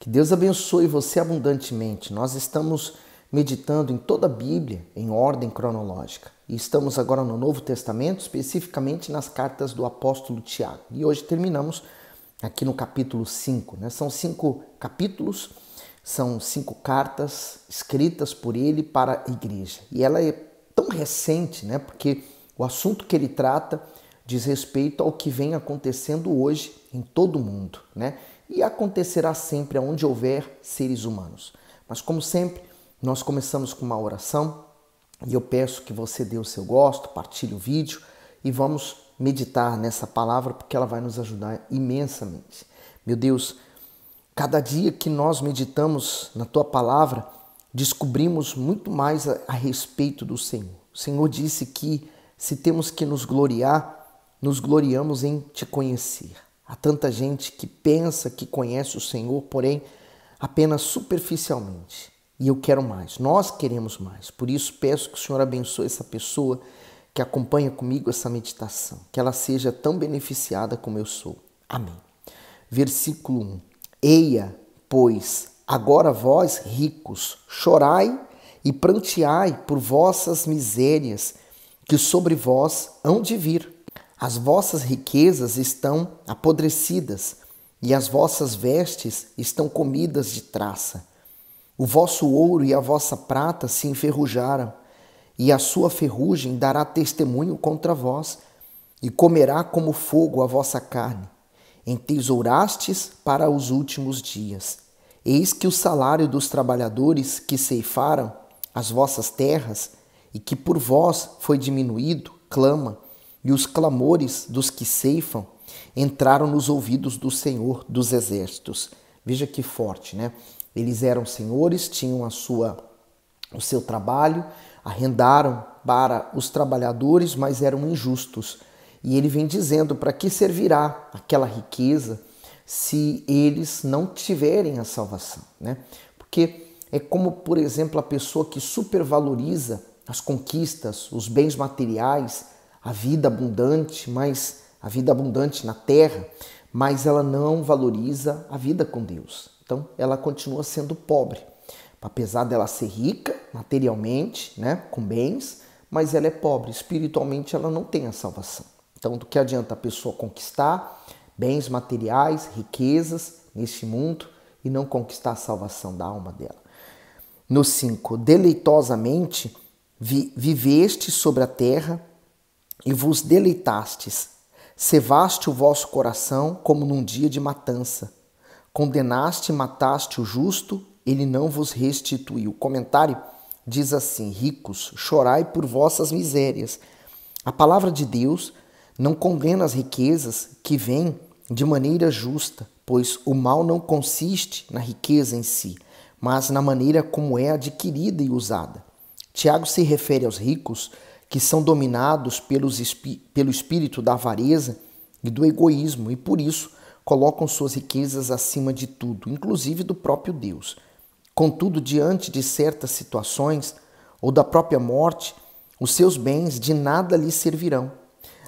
Que Deus abençoe você abundantemente. Nós estamos meditando em toda a Bíblia em ordem cronológica. E estamos agora no Novo Testamento, especificamente nas cartas do apóstolo Tiago. E hoje terminamos aqui no capítulo 5. São 5 capítulos, são 5 cartas escritas por ele para a igreja. E ela é tão recente, porque o assunto que ele trata diz respeito ao que vem acontecendo hoje em todo o mundo, E acontecerá sempre onde houver seres humanos. Mas como sempre, nós começamos com uma oração e eu peço que você dê o seu gosto, partilhe o vídeo e vamos meditar nessa palavra porque ela vai nos ajudar imensamente. Meu Deus, cada dia que nós meditamos na Tua palavra, descobrimos muito mais a respeito do Senhor. O Senhor disse que se temos que nos gloriar, nos gloriamos em Te conhecer. Há tanta gente que pensa que conhece o Senhor, porém apenas superficialmente. E eu quero mais, nós queremos mais. Por isso peço que o Senhor abençoe essa pessoa que acompanha comigo essa meditação. Que ela seja tão beneficiada como eu sou. Amém. Versículo 1. Eia, pois, agora vós ricos, chorai e pranteai por vossas misérias, que sobre vós hão de vir. As vossas riquezas estão apodrecidas e as vossas vestes estão comidas de traça. O vosso ouro e a vossa prata se enferrujaram, e a sua ferrugem dará testemunho contra vós, e comerá como fogo a vossa carne. Entesourastes para os últimos dias. Eis que o salário dos trabalhadores que ceifaram as vossas terras, e que por vós foi diminuído, clama, e os clamores dos que ceifam entraram nos ouvidos do Senhor dos Exércitos. Veja que forte, Eles eram senhores, tinham o seu trabalho, arrendaram para os trabalhadores, mas eram injustos. E ele vem dizendo para que servirá aquela riqueza se eles não tiverem a salvação, Porque é como, por exemplo, a pessoa que supervaloriza as conquistas, os bens materiais, a vida abundante, na terra, mas ela não valoriza a vida com Deus. Então, ela continua sendo pobre. Apesar dela ser rica materialmente, com bens, mas ela é pobre. Espiritualmente, ela não tem a salvação. Então, do que adianta a pessoa conquistar bens materiais, riquezas neste mundo e não conquistar a salvação da alma dela? No 5, deleitosamente viveste sobre a terra e vos deleitastes, cevaste o vosso coração como num dia de matança. Condenaste e mataste o justo, ele não vos restituiu. O comentário diz assim: ricos, chorai por vossas misérias. A palavra de Deus não condena as riquezas que vêm de maneira justa, pois o mal não consiste na riqueza em si, mas na maneira como é adquirida e usada. Tiago se refere aos ricos que são dominados pelo espírito da avareza e do egoísmo e, por isso, colocam suas riquezas acima de tudo, inclusive do próprio Deus. Contudo, diante de certas situações ou da própria morte, os seus bens de nada lhes servirão.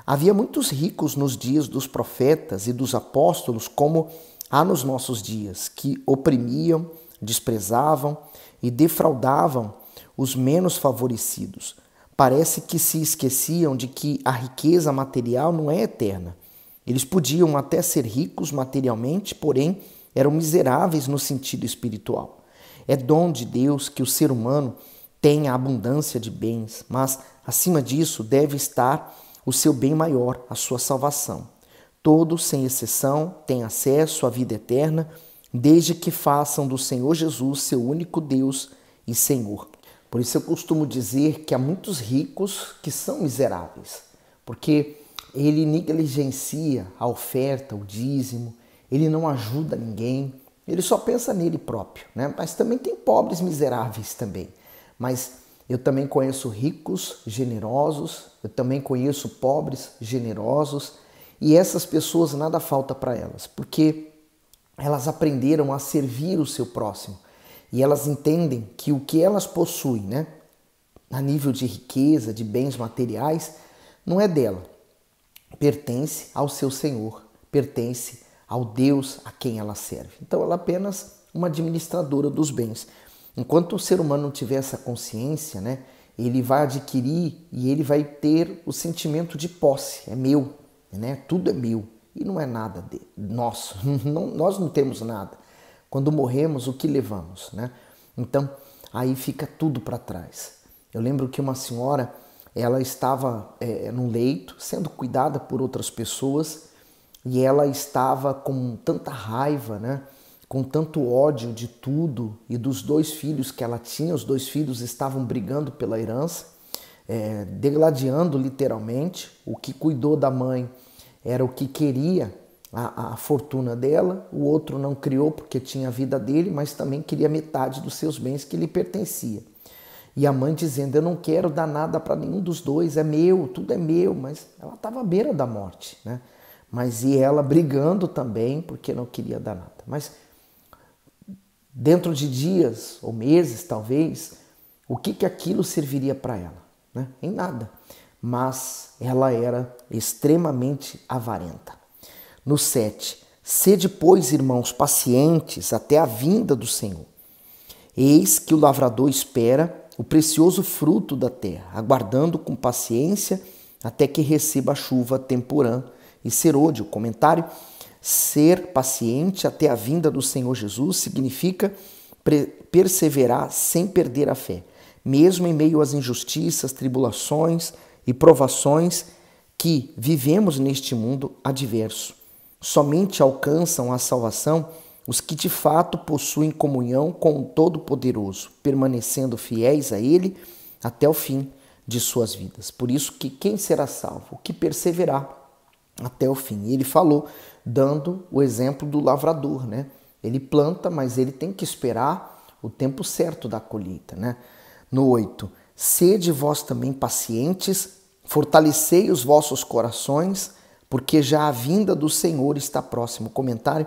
Havia muitos ricos nos dias dos profetas e dos apóstolos, como há nos nossos dias, que oprimiam, desprezavam e defraudavam os menos favorecidos. Parece que se esqueciam de que a riqueza material não é eterna. Eles podiam até ser ricos materialmente, porém eram miseráveis no sentido espiritual. É dom de Deus que o ser humano tenha abundância de bens, mas acima disso deve estar o seu bem maior, a sua salvação. Todos, sem exceção, têm acesso à vida eterna, desde que façam do Senhor Jesus seu único Deus e Senhor. Por isso eu costumo dizer que há muitos ricos que são miseráveis, porque ele negligencia a oferta, o dízimo, ele não ajuda ninguém, ele só pensa nele próprio, Mas também tem pobres miseráveis também. Mas eu também conheço ricos generosos, eu também conheço pobres generosos, e essas pessoas nada falta para elas, porque elas aprenderam a servir o seu próximo. E elas entendem que o que elas possuem, a nível de riqueza, de bens materiais, não é dela. Pertence ao seu Senhor, pertence ao Deus a quem ela serve. Então ela apenas uma administradora dos bens. Enquanto o ser humano não tiver essa consciência, né, ele vai adquirir e ele vai ter o sentimento de posse, é meu, né? Tudo é meu e não é nada nosso, nós não temos nada. Quando morremos, o que levamos, né? Então, aí fica tudo para trás. Eu lembro que uma senhora, ela estava num leito, sendo cuidada por outras pessoas, e ela estava com tanta raiva, né? Com tanto ódio de tudo e dos 2 filhos que ela tinha. Os 2 filhos estavam brigando pela herança, degladiando literalmente. O que cuidou da mãe era o que queria a fortuna dela, o outro não criou porque tinha a vida dele, mas também queria metade dos seus bens que lhe pertencia. E a mãe dizendo, eu não quero dar nada para nenhum dos 2, é meu, tudo é meu, mas ela estava à beira da morte, né? Mas e ela brigando também porque não queria dar nada. Mas dentro de dias ou meses, talvez, o que aquilo serviria para ela, né? Em nada. Mas ela era extremamente avarenta. No 7, sede, pois, irmãos, pacientes até a vinda do Senhor. Eis que o lavrador espera o precioso fruto da terra, aguardando com paciência até que receba a chuva temporã e serôdio. O comentário: ser paciente até a vinda do Senhor Jesus significa perseverar sem perder a fé, mesmo em meio às injustiças, tribulações e provações que vivemos neste mundo adverso. Somente alcançam a salvação os que de fato possuem comunhão com o Todo-Poderoso, permanecendo fiéis a Ele até o fim de suas vidas. Por isso que quem será salvo? O que perseverar até o fim. E ele falou, dando o exemplo do lavrador, né? Ele planta, mas ele tem que esperar o tempo certo da colheita, né? No 8, sede vós também pacientes, fortalecei os vossos corações, porque já a vinda do Senhor está próxima. O comentário: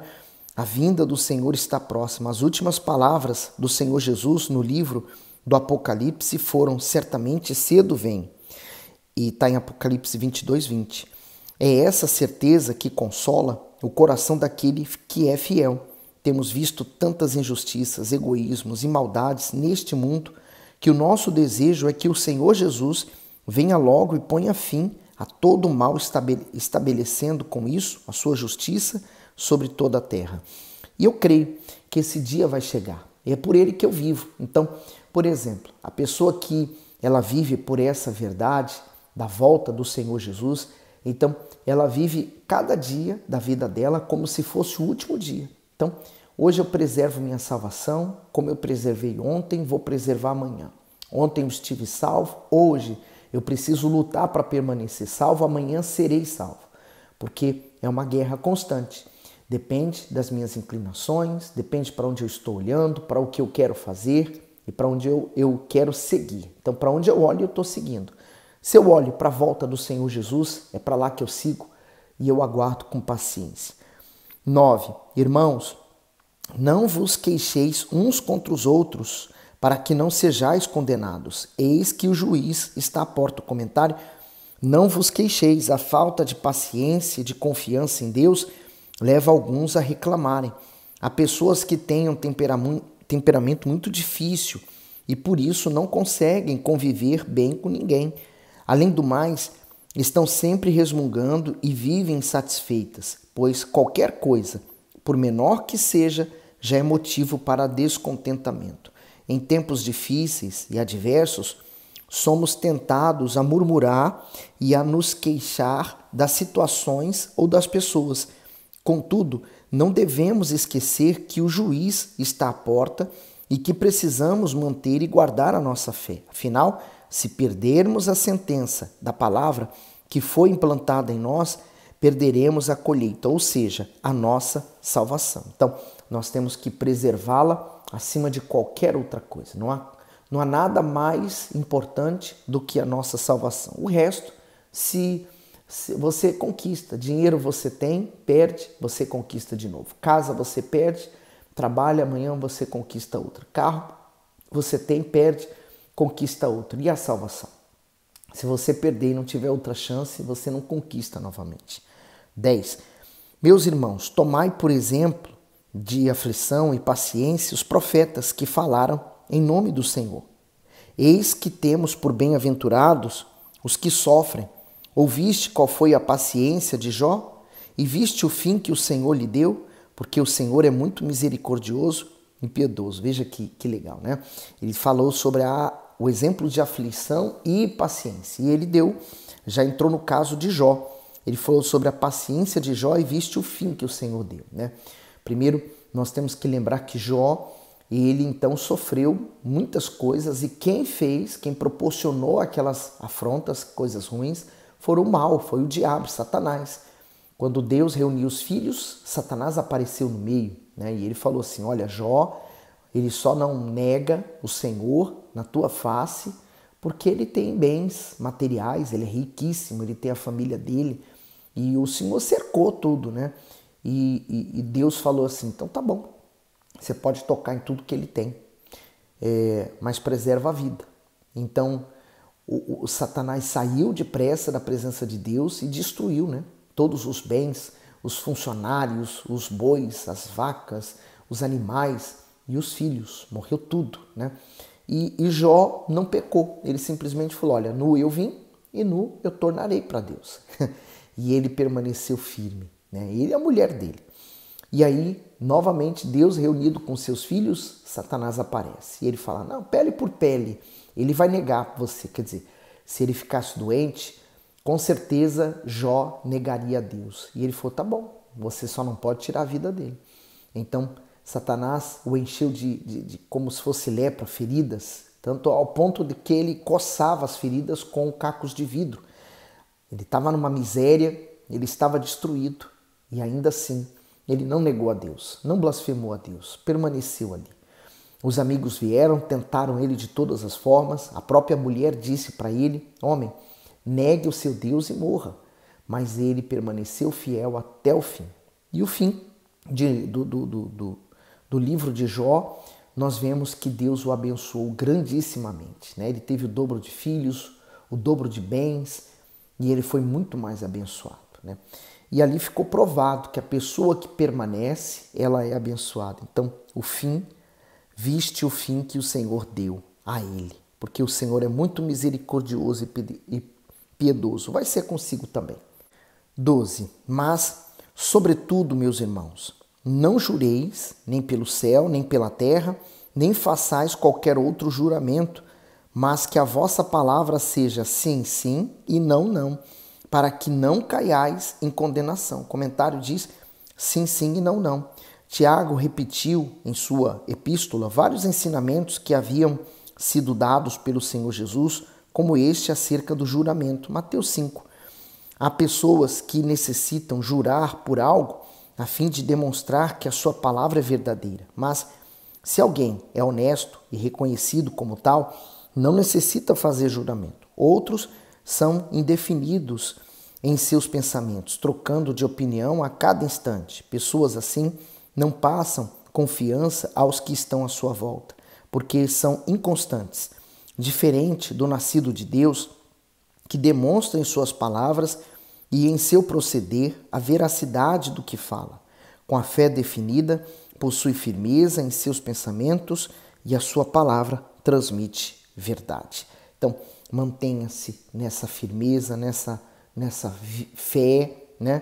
a vinda do Senhor está próxima. As últimas palavras do Senhor Jesus no livro do Apocalipse foram, certamente cedo vem. E está em Apocalipse 22:20. É essa certeza que consola o coração daquele que é fiel. Temos visto tantas injustiças, egoísmos e maldades neste mundo que o nosso desejo é que o Senhor Jesus venha logo e ponha fim a todo o mal, estabelecendo com isso a sua justiça sobre toda a terra. E eu creio que esse dia vai chegar. É por ele que eu vivo. Então, por exemplo, a pessoa que ela vive por essa verdade da volta do Senhor Jesus, então ela vive cada dia da vida dela como se fosse o último dia. Então, hoje eu preservo minha salvação, como eu preservei ontem, vou preservar amanhã. Ontem eu estive salvo, hoje eu preciso lutar para permanecer salvo, amanhã serei salvo. Porque é uma guerra constante. Depende das minhas inclinações, depende para onde eu estou olhando, para o que eu quero fazer e para onde eu quero seguir. Então, para onde eu olho, eu estou seguindo. Se eu olho para a volta do Senhor Jesus, é para lá que eu sigo e eu aguardo com paciência. 9. Irmãos, não vos queixeis uns contra os outros, para que não sejais condenados. Eis que o juiz está à porta. O comentário: não vos queixeis. A falta de paciência e de confiança em Deus leva alguns a reclamarem. Há pessoas que têm um temperamento muito difícil e por isso não conseguem conviver bem com ninguém. Além do mais, estão sempre resmungando e vivem insatisfeitas, pois qualquer coisa, por menor que seja, já é motivo para descontentamento. Em tempos difíceis e adversos, somos tentados a murmurar e a nos queixar das situações ou das pessoas. Contudo, não devemos esquecer que o juiz está à porta e que precisamos manter e guardar a nossa fé. Afinal, se perdermos a sentença da palavra que foi implantada em nós, perderemos a colheita, ou seja, a nossa salvação. Então, nós temos que preservá-la acima de qualquer outra coisa. Não há nada mais importante do que a nossa salvação. O resto, se você conquista, dinheiro você tem, perde, você conquista de novo. Casa você perde, trabalha, amanhã você conquista outra. Carro você tem, perde, conquista outro. E a salvação? Se você perder e não tiver outra chance, você não conquista novamente. 10. Meus irmãos, tomai por exemplo de aflição e paciência os profetas que falaram em nome do Senhor. Eis que temos por bem-aventurados os que sofrem. Ouviste qual foi a paciência de Jó? E viste o fim que o Senhor lhe deu? Porque o Senhor é muito misericordioso e piedoso. Veja que legal, né? Ele falou sobre o exemplo de aflição e paciência. E ele já entrou no caso de Jó. Ele falou sobre a paciência de Jó e viste o fim que o Senhor deu, né? Primeiro, nós temos que lembrar que Jó, ele então sofreu muitas coisas e quem proporcionou aquelas afrontas, coisas ruins, foi o mal, foi o diabo, Satanás. Quando Deus reuniu os filhos, Satanás apareceu no meio, né? E ele falou assim, olha, Jó, ele só não nega o Senhor na tua face porque ele tem bens materiais, ele é riquíssimo, ele tem a família dele e o Senhor cercou tudo, né? E Deus falou assim, então tá bom, você pode tocar em tudo que ele tem, mas preserva a vida. Então o Satanás saiu depressa da presença de Deus e destruiu, né, todos os bens, os funcionários, os bois, as vacas, os animais e os filhos, morreu tudo, né? E Jó não pecou, ele simplesmente falou, olha, nu eu vim e nu eu tornarei para Deus. E ele permaneceu firme, né? Ele e a mulher dele. E aí, novamente, Deus reunido com seus filhos, Satanás aparece. E ele fala, não, pele por pele, ele vai negar você. Quer dizer, se ele ficasse doente, com certeza Jó negaria a Deus. E ele falou, tá bom, você só não pode tirar a vida dele. Então, Satanás o encheu de como se fosse lepra, feridas, tanto ao ponto de que ele coçava as feridas com cacos de vidro. Ele estava numa miséria, ele estava destruído e ainda assim ele não negou a Deus, não blasfemou a Deus, permaneceu ali. Os amigos vieram, tentaram ele de todas as formas, a própria mulher disse para ele, homem, negue o seu Deus e morra. Mas ele permaneceu fiel até o fim. E o fim do livro de Jó, nós vemos que Deus o abençoou grandissimamente, né? Ele teve o dobro de filhos, o dobro de bens, e ele foi muito mais abençoado, né? E ali ficou provado que a pessoa que permanece, ela é abençoada. Então, viste o fim que o Senhor deu a ele, porque o Senhor é muito misericordioso e piedoso. Vai ser consigo também. 12. Mas, sobretudo, meus irmãos, não jureis, nem pelo céu, nem pela terra, nem façais qualquer outro juramento, mas que a vossa palavra seja sim, sim e não, não, para que não caiais em condenação. O comentário diz sim, sim e não, não. Tiago repetiu em sua epístola vários ensinamentos que haviam sido dados pelo Senhor Jesus, como este acerca do juramento. Mateus 5. Há pessoas que necessitam jurar por algo a fim de demonstrar que a sua palavra é verdadeira. Mas se alguém é honesto e reconhecido como tal, não necessita fazer juramento. Outros são indefinidos em seus pensamentos, trocando de opinião a cada instante. Pessoas assim não passam confiança aos que estão à sua volta, porque são inconstantes. Diferente do nascido de Deus, que demonstra em suas palavras e em seu proceder a veracidade do que fala. Com a fé definida, possui firmeza em seus pensamentos e a sua palavra transmite verdade. Então, mantenha-se nessa firmeza, nessa fé, né?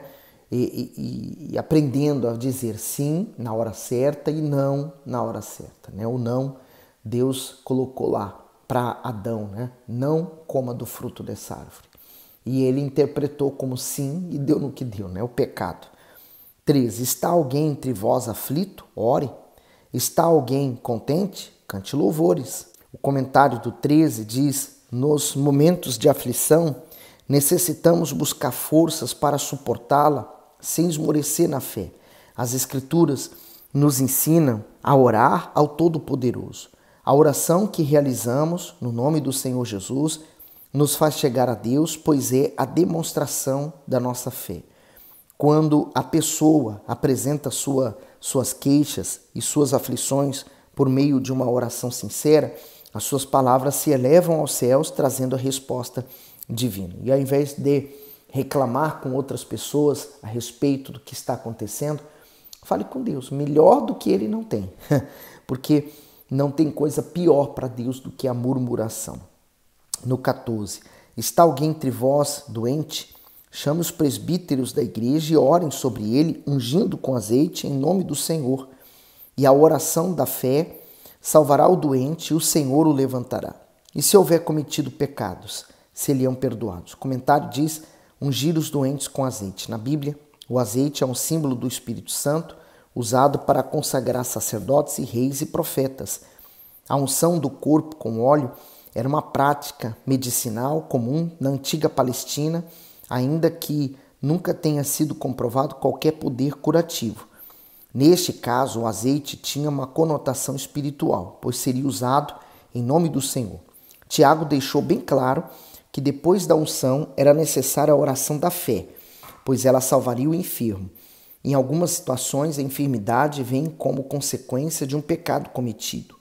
E aprendendo a dizer sim na hora certa e não na hora certa, né? O não, Deus colocou lá para Adão, né? Não coma do fruto dessa árvore. E ele interpretou como sim e deu no que deu, né? O pecado. 13. Está alguém entre vós aflito? Ore. Está alguém contente? Cante louvores. O comentário do 13 diz, nos momentos de aflição, necessitamos buscar forças para suportá-la sem esmorecer na fé. As Escrituras nos ensinam a orar ao Todo-Poderoso. A oração que realizamos no nome do Senhor Jesus nos faz chegar a Deus, pois é a demonstração da nossa fé. Quando a pessoa apresenta suas queixas e suas aflições por meio de uma oração sincera, as suas palavras se elevam aos céus, trazendo a resposta divina. E ao invés de reclamar com outras pessoas a respeito do que está acontecendo, Fale com Deus, melhor do que ele não tem, porque não tem coisa pior para Deus do que a murmuração. No 14, está alguém entre vós doente? Chame os presbíteros da igreja e orem sobre ele, ungindo com azeite em nome do Senhor. E a oração da fé salvará o doente e o Senhor o levantará. E se houver cometido pecados, seriam perdoados. O comentário diz, ungir os doentes com azeite. Na Bíblia, o azeite é um símbolo do Espírito Santo, usado para consagrar sacerdotes e reis e profetas. A unção do corpo com óleo era uma prática medicinal comum na antiga Palestina, ainda que nunca tenha sido comprovado qualquer poder curativo. Neste caso, o azeite tinha uma conotação espiritual, pois seria usado em nome do Senhor. Tiago deixou bem claro que depois da unção era necessária a oração da fé, pois ela salvaria o enfermo. Em algumas situações, a enfermidade vem como consequência de um pecado cometido,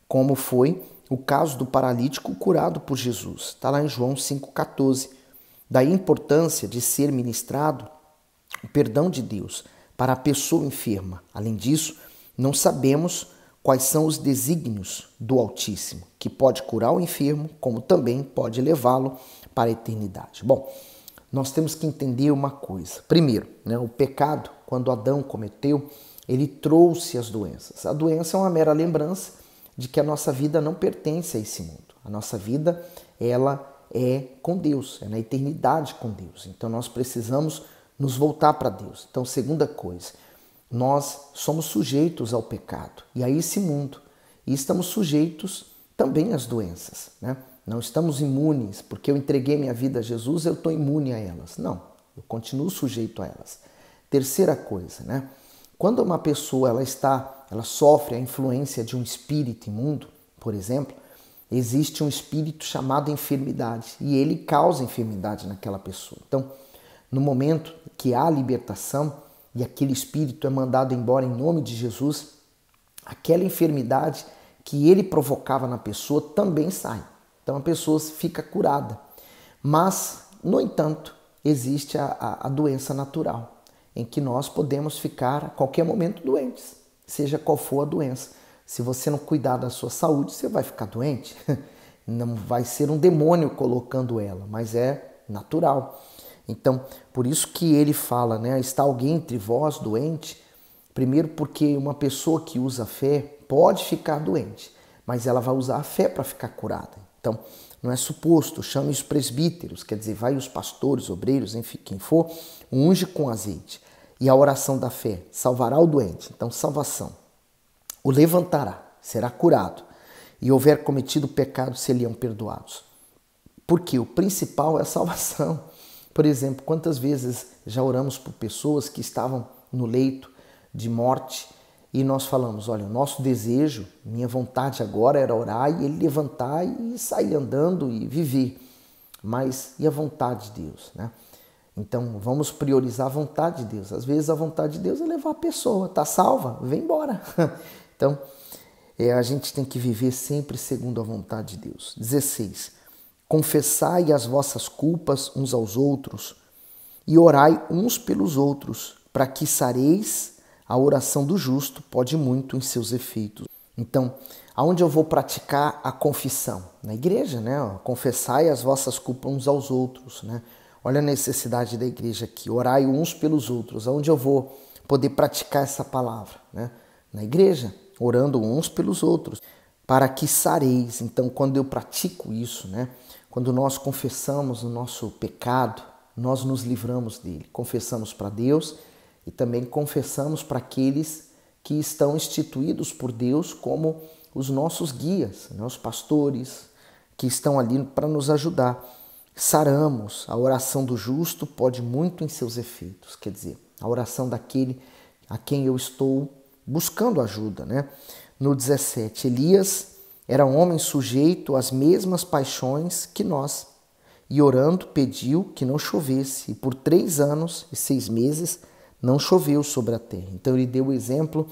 como foi o caso do paralítico curado por Jesus. Está lá em João 5,14. Daí a importância de ser ministrado o perdão de Deus para a pessoa enferma. Além disso, não sabemos quais são os desígnios do Altíssimo, que pode curar o enfermo, como também pode levá-lo para a eternidade. Bom, nós temos que entender uma coisa. Primeiro, o pecado, quando Adão cometeu, ele trouxe as doenças. A doença é uma mera lembrança de que a nossa vida não pertence a esse mundo. A nossa vida, ela é com Deus, é na eternidade com Deus. Então nós precisamos nos voltar para Deus. Então, segunda coisa, nós somos sujeitos ao pecado e a esse mundo. E estamos sujeitos também às doenças, Não estamos imunes, porque eu entreguei minha vida a Jesus, eu estou imune a elas. Não, eu continuo sujeito a elas. Terceira coisa, Quando uma pessoa ela sofre a influência de um espírito imundo, por exemplo, existe um espírito chamado enfermidade e ele causa enfermidade naquela pessoa. Então, no momento que há libertação e aquele espírito é mandado embora em nome de Jesus, aquela enfermidade que ele provocava na pessoa também sai. Então a pessoa fica curada. Mas, no entanto, existe a doença natural, em que nós podemos ficar a qualquer momento doentes, seja qual for a doença. Se você não cuidar da sua saúde, você vai ficar doente. Não vai ser um demônio colocando ela, mas é natural. Então, por isso que ele fala, está alguém entre vós doente? Primeiro porque uma pessoa que usa a fé pode ficar doente, mas ela vai usar a fé para ficar curada. Então, não é suposto, chame os presbíteros, quer dizer, vai os pastores, obreiros, enfim, quem for, unge com azeite. E a oração da fé salvará o doente, então salvação. O levantará, será curado, e houver cometido pecado, seriam perdoados. Porque o principal é a salvação. Por exemplo, quantas vezes já oramos por pessoas que estavam no leito de morte e nós falamos, olha, o nosso desejo, minha vontade agora era orar e ele levantar e sair andando e viver. Mas e a vontade de Deus, Então, vamos priorizar a vontade de Deus. Às vezes a vontade de Deus é levar a pessoa, está salva, vem embora. Então, a gente tem que viver sempre segundo a vontade de Deus. 16. Confessai as vossas culpas uns aos outros e orai uns pelos outros, para que sareis. A oração do justo pode muito em seus efeitos. Então, aonde eu vou praticar a confissão? Na igreja, Confessai as vossas culpas uns aos outros, Olha a necessidade da igreja aqui, orai uns pelos outros. Aonde eu vou poder praticar essa palavra? Na igreja, orando uns pelos outros, para que sareis. Então, quando eu pratico isso, quando nós confessamos o nosso pecado, nós nos livramos dele. Confessamos para Deus e também confessamos para aqueles que estão instituídos por Deus como os nossos guias, os pastores que estão ali para nos ajudar. Saramos, a oração do justo pode muito em seus efeitos, quer dizer, a oração daquele a quem eu estou buscando ajuda. No 17, Elias era um homem sujeito às mesmas paixões que nós, e orando pediu que não chovesse, e por 3 anos e 6 meses não choveu sobre a terra. Então ele deu o exemplo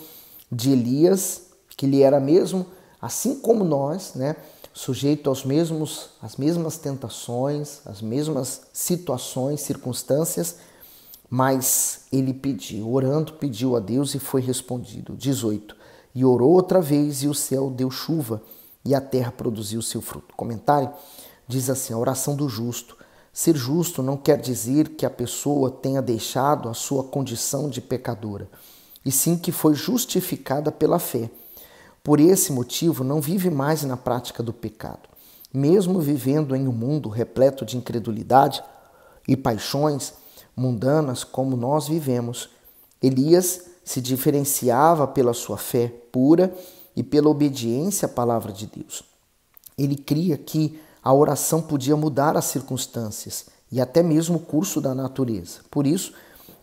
de Elias, que ele era mesmo, assim como nós, sujeito às mesmas tentações, às mesmas situações, circunstâncias, Mas ele pediu, orando, pediu a Deus e foi respondido. 18. E orou outra vez e o céu deu chuva e a terra produziu seu fruto. Comentário diz assim, a oração do justo. Ser justo não quer dizer que a pessoa tenha deixado a sua condição de pecadora, e sim que foi justificada pela fé. Por esse motivo, não vive mais na prática do pecado. Mesmo vivendo em um mundo repleto de incredulidade e paixões mundanas como nós vivemos, Elias se diferenciava pela sua fé pura e pela obediência à palavra de Deus. Ele cria que a oração podia mudar as circunstâncias e até mesmo o curso da natureza. Por isso,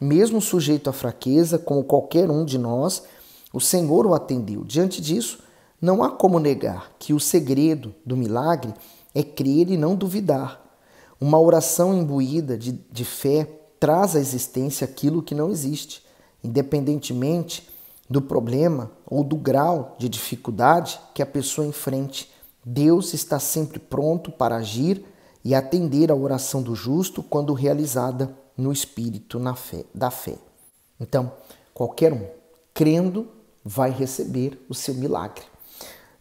mesmo sujeito à fraqueza, como qualquer um de nós, o Senhor o atendeu. Diante disso, não há como negar que o segredo do milagre é crer e não duvidar. Uma oração imbuída de fé traz à existência aquilo que não existe, independentemente do problema ou do grau de dificuldade que a pessoa enfrente. Deus está sempre pronto para agir e atender a oração do justo quando realizada no espírito da fé. Então, qualquer um, crendo, vai receber o seu milagre.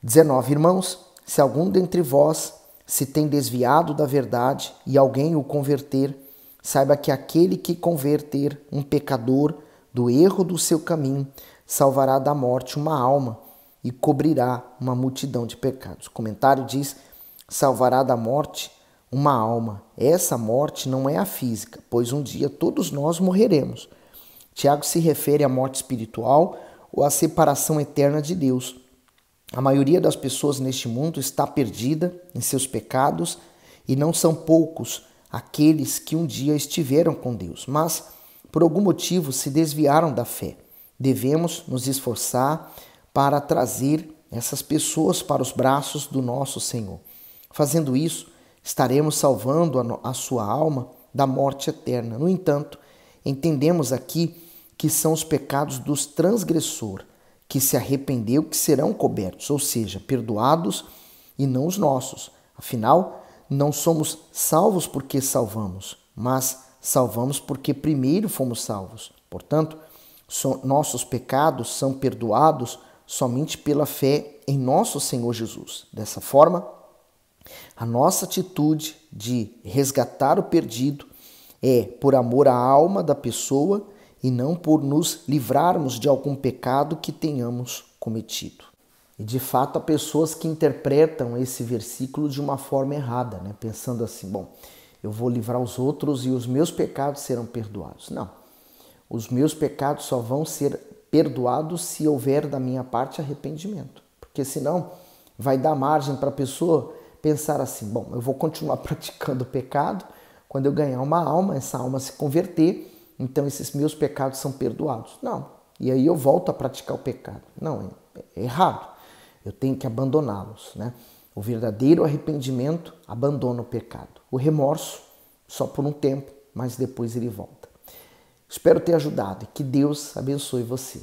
19. Irmãos, se algum dentre vós se tem desviado da verdade e alguém o converter, saiba que aquele que converter um pecador do erro do seu caminho salvará da morte uma alma e cobrirá uma multidão de pecados. O comentário diz, salvará da morte uma alma. Essa morte não é a física, pois um dia todos nós morreremos. Tiago se refere à morte espiritual ou à separação eterna de Deus. A maioria das pessoas neste mundo está perdida em seus pecados e não são poucos aqueles que um dia estiveram com Deus, mas por algum motivo se desviaram da fé. Devemos nos esforçar para trazer essas pessoas para os braços do nosso Senhor. Fazendo isso, estaremos salvando a sua alma da morte eterna. No entanto, entendemos aqui que são os pecados dos transgressores que se arrependeu que serão cobertos, ou seja, perdoados e não os nossos. Afinal, não somos salvos porque salvamos, mas salvamos porque primeiro fomos salvos. Portanto, nossos pecados são perdoados somente pela fé em nosso Senhor Jesus. Dessa forma, a nossa atitude de resgatar o perdido é por amor à alma da pessoa e não por nos livrarmos de algum pecado que tenhamos cometido. E de fato há pessoas que interpretam esse versículo de uma forma errada, né? Pensando assim, bom, eu vou livrar os outros e os meus pecados serão perdoados. Não, os meus pecados só vão ser perdoados se houver da minha parte arrependimento, porque senão vai dar margem para a pessoa pensar assim, bom, eu vou continuar praticando o pecado, quando eu ganhar uma alma, essa alma se converter, então esses meus pecados são perdoados. Não, e aí eu volto a praticar o pecado. Não, é errado, eu tenho que abandoná-los, né? O verdadeiro arrependimento abandona o pecado. O remorso, só por um tempo, mas depois ele volta. Espero ter ajudado e que Deus abençoe você.